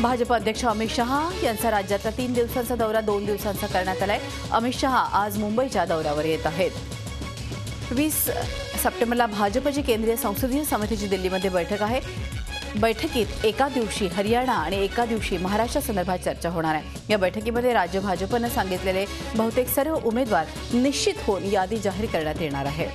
भाजप अध्यक्ष अमित शहा यांचा राज्यातला 3 दिवसांचा दौरा 2 दिवसांचा करण्यात आलाय। अमित शहा आज मुंबईच्या दौऱ्यावर येत आहेत। 20 सप्टेंबरला भाजपची केंद्रीय संसदीय समितीची दिल्लीमध्ये बैठक आहे। बैठकीत एका दिवशी हरियाणा आणि एका दिवशी महाराष्ट्र संदर्भात चर्चा होणार आहे। या बैठकीमध्ये राज्य भाजपने सांगितलेले बहुतेक सर्व उमेदवार निश्चित होऊन यादी जाहीर करण्यात येणार आहे।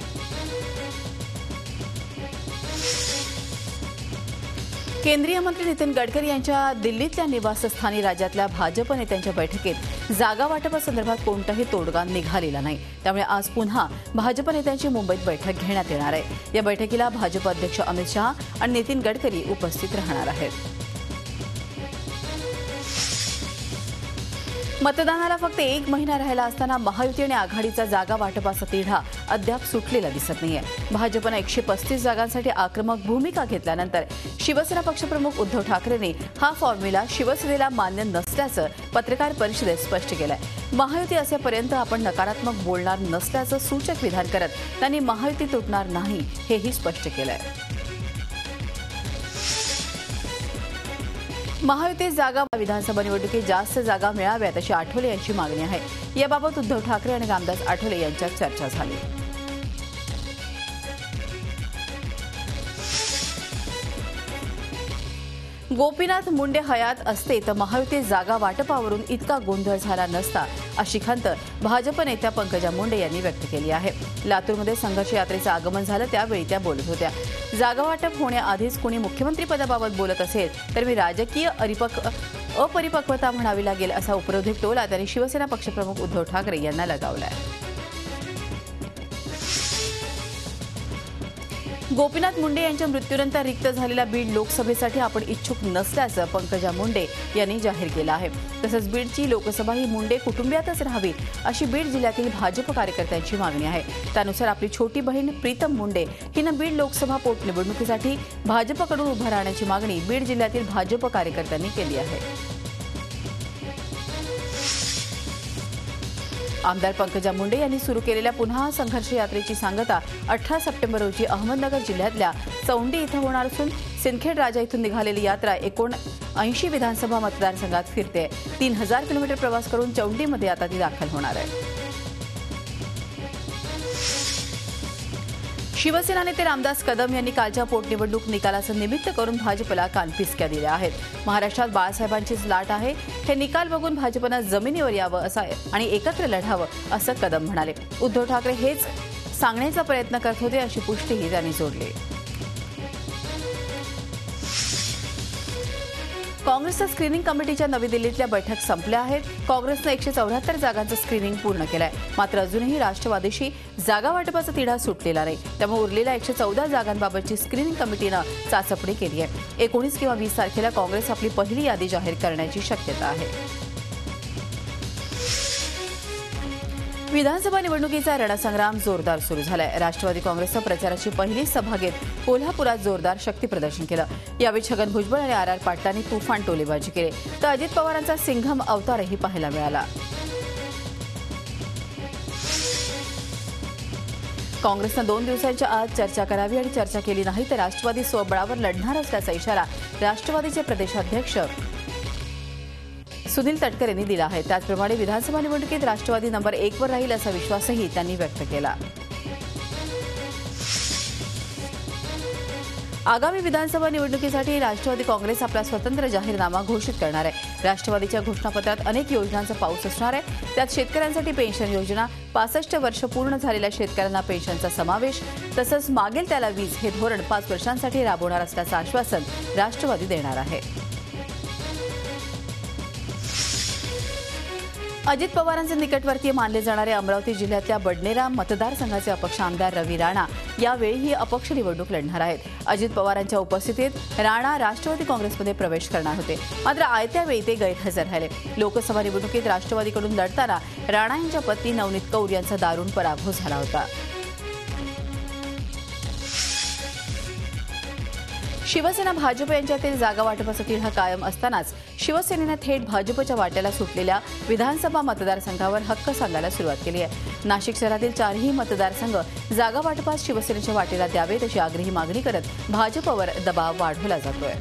केंद्रीय मंत्री नितीन गडकरी यांच्या दिल्लीतल्या निवासस्थानी राज्यातल्या भाजप नेत्यांच्या बैठकीत जागा वाटपासंदर्भात कोणताही तोडगा निघालेला नाही। त्यामुळे आज पुन्हा भाजप नेत्यांची मुंबईत बैठक घेण्यात येणार आहे। या बैठकीला भाजप अध्यक्ष अमित शहा आणि नितीन गडकरी उपस्थित राहणार आहेत। मतदानाला फक्त 1 महिना राहिला असताना महायुती आणि आघाडीचा जागा वाटपाचा तिढा अद्याप सुटलेला दिसत नाहीये। भाजपने 135 जागांसाठी आक्रमक भूमिका घेतल्यानंतर शिवसेना पक्षप्रमुख उद्धव ठाकरेंनी हा फॉर्म्युला शिवसेनेला मान्य नसल्याचं पत्रकार परिषदेत स्पष्ट केलंय। महायुती असेपर्यंत आपण नकारात्मक बोलणार नसल्याचं सूचक विधान करत त्यांनी महायुती तुटणार नाही हेही स्पष्ट केलंय। महायुतीत जागा विधानसभा निवडणुकीत जास्त जागा मिळाव्यात अशी आठवले यांची मागणी आहे। याबाबत उद्धव ठाकरे आणि रामदास आठवले यांच्यात चर्चा झाली। गोपीनाथ मुंडे हयात असते तर महायुतीत जागा वाटपावरून इतका गोंधळ झाला नसता अशी खंत भाजप नेत्या पंकजा मुंडे यांनी व्यक्त केली आहे। लातूरमध्ये संघर्ष यात्रेचं आगमन झालं त्यावेळी त्या बोलत होत्या। जागा वाटप होण्याआधीच कुणी मुख्यमंत्रीपदाबाबत बोलत असेल तर मी राजकीय अपरिपक्वता म्हणावी लागेल असा उपरोधिक टोला त्यांनी शिवसेना पक्षप्रमुख उद्धव ठाकरे यांना लगावलाय। गोपीनाथ मुंडे यांच्या मृत्यूनंतर रिक्त झालेल्या बीड लोकसभेसाठी आपण इच्छुक नसल्याचं पंकजा मुंडे यांनी जाहीर केलं आहे। तसंच बीडची लोकसभा ही मुंडे कुटुंबियातच राहावी अशी बीड जिल्ह्यातील भाजप कार्यकर्त्यांची मागणी आहे। त्यानुसार आपली छोटी बहीण प्रीतम मुंडे हिनं बीड लोकसभा पोटनिवडणुकीसाठी भाजपकडून उभं राहण्याची मागणी बीड जिल्ह्यातील भाजप कार्यकर्त्यांनी केली आहे। आमदार पंकजा मुंडे यांनी सुरू केलेल्या पुन्हा संघर्ष यात्रेची सांगता 18 सप्टेंबर रोजी अहमदनगर जिल्ह्यातल्या चौंडी इथं होणार असून सिंदखेड राजा इथून निघालेली यात्रा 79 विधानसभा मतदारसंघात फिरते। 3000 किलोमीटर प्रवास करून चौंडीमध्ये आता ती दाखल होणार आहे। शिवसेना नेते रामदास कदम यांनी कालच्या पोटनिवडणूक निकालाचं निमित्त करून भाजपला कानपिचक्या दिल्या आहेत। महाराष्ट्रात बाळासाहेबांचीच लाट आहे, हे निकाल बघून भाजपनं जमिनीवर यावं असं आणि एकत्र लढावं असं कदम म्हणाले। उद्धव ठाकरे हेच सांगण्याचा प्रयत्न करत होते अशी पुष्टीही त्यांनी जोडली। काँग्रेसच्या स्क्रीनिंग कमिटीच्या नवी दिल्लीतल्या बैठक संपल्या आहेत। काँग्रेसनं 174 जागांचं स्क्रीनिंग पूर्ण केलंय। मात्र अजूनही राष्ट्रवादीशी जागा वाटपाचा तिढा सुटलेला नाही। त्यामुळे उरलेल्या 114 जागांबाबतची स्क्रीनिंग कमिटीनं चाचपणी केली आहे। 19 किंवा 20 तारखेला काँग्रेस आपली पहिली यादी जाहीर करण्याची शक्यता आहे। विधानसभा निवडणुकीचा रणसंग्राम जोरदार सुरू झालाय। राष्ट्रवादी काँग्रेसनं प्रचाराची पहिली सभा घेत कोल्हापुरात जोरदार शक्तीप्रदर्शन केलं। यावेळी छगन भुजबळ आणि आर पाटलांनी तुफान टोलेबाजी केली तर अजित पवारांचा सिंघम अवतारही पाहायला मिळाला। काँग्रेसनं 2 दिवसांच्या आत चर्चा करावी आणि चर्चा केली नाही तर राष्ट्रवादी स्वबळावर लढणार असल्याचा इशारा राष्ट्रवादीचे प्रदेशाध्यक्ष सुनील तटकरे यांनी दिला आहे। त्याचप्रमाणे विधानसभा निवडणुकीत राष्ट्रवादी नंबर 1 वर राहील असा विश्वासही त्यांनी व्यक्त केला। आगामी विधानसभा निवडणुकीसाठी राष्ट्रवादी काँग्रेस आपला स्वतंत्र जाहीरनामा घोषित करणार आहे। राष्ट्रवादीच्या घोषणापत्रात अनेक योजनांचा पाऊस असणार आहे। त्यात शेतकऱ्यांसाठी पेन्शन योजना, 65 वर्ष पूर्ण झालेल्या शेतकऱ्यांना पेन्शनचा समावेश तसंच मागेल त्याला वीज हे धोरण 5 वर्षांसाठी राबवणार असल्याचं आश्वासन राष्ट्रवादी देणार आहे। अजित पवारांचे निकटवर्तीय मानले जाणारे अमरावती जिल्ह्यातल्या बडनेरा मतदारसंघाचे अपक्ष आमदार रवी राणा यावेळीही अपक्ष निवडणूक लढणार आहेत। अजित पवारांच्या उपस्थितीत राणा राष्ट्रवादी काँग्रेसमध्ये प्रवेश करणार होते, मात्र आयत्या वेळी ते गैरहजर राहिले। लोकसभा निवडणुकीत राष्ट्रवादीकडून लढताना राणा यांच्या पत्नी नवनीत कौर यांचा दारुण पराभव झाला होता। शिवसेना भाजप यांच्यातील जागा वाटपाचा तिढा कायम असतानाच शिवसेनेने थेट भाजपच्या वाट्याला सुटलेल्या विधानसभा मतदारसंघावर हक्क सांगायला सुरुवात केली आहे। नाशिक शहरातील 4ही मतदारसंघ जागा वाटपात शिवसेनेच्या वाटेला द्यावेत अशी आग्रही मागणी करत भाजपवर दबाव वाढवला जातोय।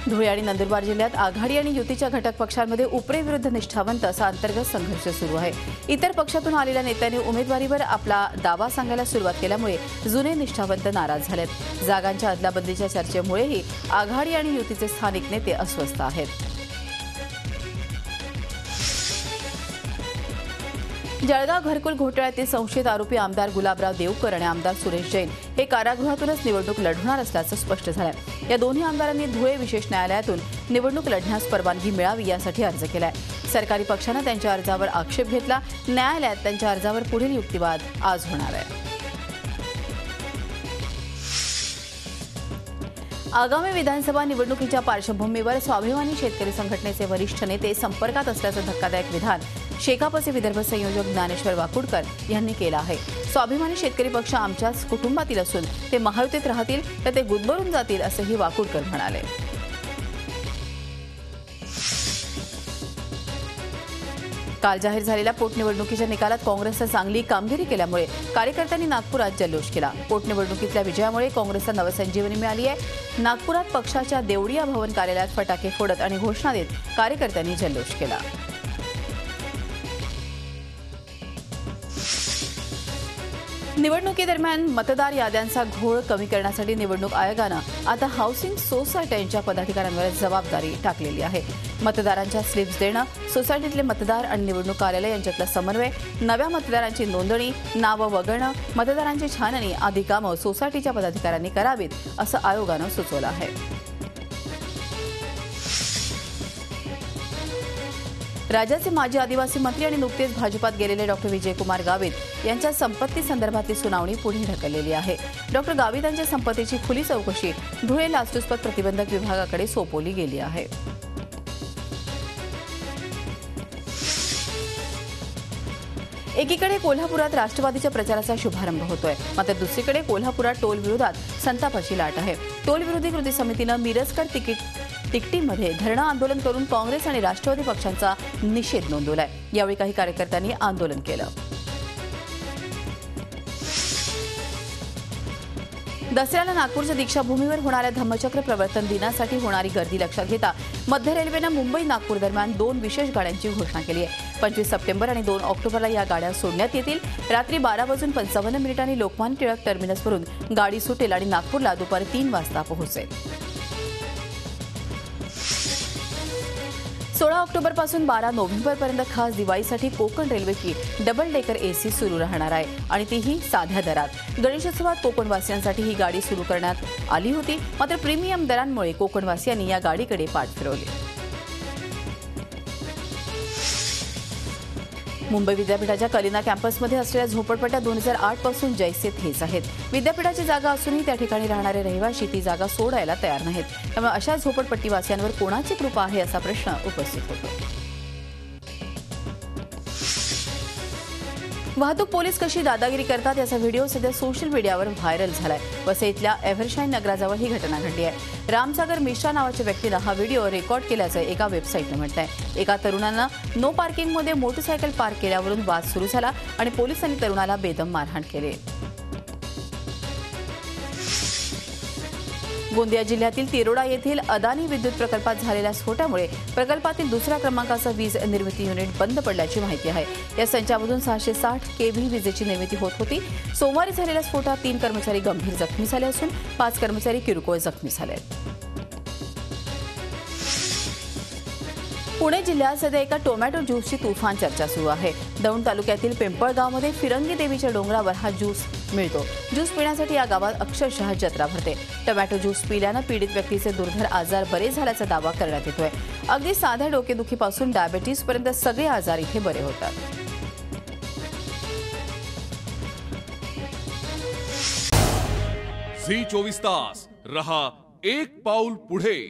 धुळे आणि नंदुरबार जिल्ह्यात आघाडी आणि युतीच्या घटक पक्षांमध्ये उपरे विरुद्ध निष्ठावंत असा अंतर्गत संघर्ष सुरू आहे। इतर पक्षातून आलेल्या नेत्यांनी उमेदवारीवर आपला दावा सांगायला सुरुवात केल्यामुळे जुने निष्ठावंत नाराज झालेत। जागांच्या अदलाबदलीच्या चर्चेमुळेही आघाडी आणि युतीचे स्थानिक नेते अस्वस्थ आहेत। जळगाव घरकुल घोटाळ्यातील संशयित आरोपी आमदार गुलाबराव देवकर आणि आमदार सुरेश जैन हे कारागृहातूनच निवडणूक लढवणार असल्याचं स्पष्ट झालंय। या दोन्ही आमदारांनी धुळे विशेष न्यायालयातून निवडणूक लढण्यास परवानगी मिळावी यासाठी अर्ज केलाय। सरकारी पक्षानं त्यांच्या अर्जावर आक्षेप घेतला। न्यायालयात त्यांच्या अर्जावर पुढील युक्तिवाद आज होणार आहे। आगामी विधानसभा निवडणुकीच्या पार्श्वभूमीवर स्वाभिमानी शेतकरी संघटनेचे वरिष्ठ नेते संपर्कात असल्याचं धक्कादायक विधान शेकापचे विदर्भ संयोजक ज्ञानेश्वर वाकुडकर यांनी केलं आहे। स्वाभिमानी शेतकरी पक्ष आमच्याच कुटुंबातील असून ते महायुतीत राहतील तर ते गुदमरून जातील असंही वाकुडकर म्हणाले। काल जाहीर झालेल्या पोटनिवडणुकीच्या निकालात काँग्रेसनं चांगली कामगिरी केल्यामुळे कार्यकर्त्यांनी नागपुरात जल्लोष केला। पोटनिवडणुकीतल्या विजयामुळे काँग्रेसला नवसंजीवनी मिळाली आहे। नागपुरात पक्षाच्या देवडिया भवन कार्यालयात फटाके फोडत आणि घोषणा देत कार्यकर्त्यांनी जल्लोष केला। निवडणुकीदरम्यान मतदार याद्यांचा घोळ कमी करण्यासाठी निवडणूक आयोगानं आता हाऊसिंग सोसायट्यांच्या पदाधिकाऱ्यांवर जबाबदारी टाकलेली आहे। मतदारांच्या स्लिप्स देणं, सोसायटीतले मतदार आणि निवडणूक कार्यालय यांच्यातला समन्वय, नव्या मतदारांची नोंदणी, नावं वगळणं, मतदारांची छाननी आदी कामं सोसायटीच्या पदाधिकाऱ्यांनी करावीत असं आयोगानं सुचवलं आहे। राज्याचे माजी आदिवासी मंत्री आणि नुकतेच भाजपात गेलेले डॉक्टर विजयकुमार गावित यांच्या संपत्ती संदर्भातली सुनावणी पुढे ढकललेली आहे। डॉक्टर गावित यांच्या संपत्तीची खुली चौकशी धुळे लाचलुचपत प्रतिबंधक विभागाकडे सोपवली गेली आहे। एकीकडे कोल्हापुरात राष्ट्रवादीच्या प्रचाराचा शुभारंभ होतोय, मात्र दुसरीकडे कोल्हापुरात टोल विरोधात संतापाची लाट आहे। टोल विरोधी कृती समितीनं मिरजकर तिकटीमध्ये धरणं आंदोलन करून काँग्रेस आणि राष्ट्रवादी पक्षांचा निषेध नोंदवलाय। यावेळी काही कार्यकर्त्यांनी आंदोलन केलं। दसऱ्याला नागपूरच्या दीक्षाभूमीवर होणाऱ्या धम्मचक्र प्रवर्तन दिनासाठी होणारी गर्दी लक्षात घेता मध्य रेल्वेनं मुंबई नागपूर दरम्यान 2 विशेष गाड्यांची घोषणा केली आहे। 25 सप्टेंबर आणि 2 ऑक्टोबरला या गाड्या सोडण्यात येतील। रात्री 12:55 लोकमान्य टिळक टर्मिनसवरून गाडी सुटेल आणि नागपूरला दुपारी 3 वाजता पोहोचेल। 16 ऑक्टोबरपासून 12 नोव्हेंबरपर्यंत खास दिवाळीसाठी कोकण रेल्वेची डबल डेकर एसी सुरू राहणार आहे आणि तीही साध्या दरात। गणेशोत्सवात कोकणवासियांसाठी ही गाडी सुरू करण्यात आली होती, मात्र प्रीमियम दरांमुळे कोकणवासियांनी या गाडीकडे पाठ फिरवली। मुंबई विद्यापीठाच्या कलिना कॅम्पसमध्ये असलेल्या झोपडपट्ट्या 2008 पासून जैसे थेच आहेत। विद्यापीठाची जागा असूनही त्या ठिकाणी राहणारे रहिवासी ती जागा सोडायला तयार नाहीत। त्यामुळे अशा झोपडपट्टीवासियांवर कोणाची कृपा आहे असा प्रश्न उपस्थित होतो। वाहतूक पोलीस कशी दादागिरी करतात याचा व्हिडिओ सध्या सोशल मीडियावर व्हायरल झालाय। वसईतल्या एव्हरशाईन नगराजवळ ही घटना घडली आहे। रामसागर मिश्रा नावाच्या व्यक्तीनं हा व्हिडिओ रेकॉर्ड केल्याचं एका वेबसाईटनं म्हटलंय। एका तरुणानं नो पार्किंगमध्ये मोटरसायकल पार्क केल्यावरून वाद सुरू झाला आणि पोलिसांनी तरुणाला बेदम मारहाण केली। गोंदिया जिल्ह्यातील तिरोडा येथील अदानी विद्युत प्रकल्पात झालेल्या स्फोटामुळे प्रकल्पातील दुसऱ्या क्रमांकाचं वीज निर्मिती युनिट बंद पडल्याची माहिती आहे। या संचामधून 660 केव्ही विजेची निर्मिती होत होती। सोमवारी झालेल्या स्फोटात 3 कर्मचारी गंभीर जखमी झाले असून 5 कर्मचारी किरकोळ जखमी झाले। पुणे जिल्ह्यात सध्या एका टोमॅटो ज्यूसची तुफान चर्चा सुरू आहे। दौंड तालुक्यातील पिंपळगावमध्ये फिरंगी देवीच्या डोंगरावर हा ज्यूस मिळतो। ज्यूस पिण्यासाठी या गावात अक्षरशः जत्रा भरते। टोमॅटो ज्यूस पिल्यानं पीडित व्यक्तीचे दुर्धर आजार बरे झाल्याचा दावा करण्यात येतोय। अगदी साध्या डोकेदुखीपासून डायबिटीजपर्यंत सगळे आजार इथे बरे होतात। झी 24 तास रहा एक पाऊल पुढे।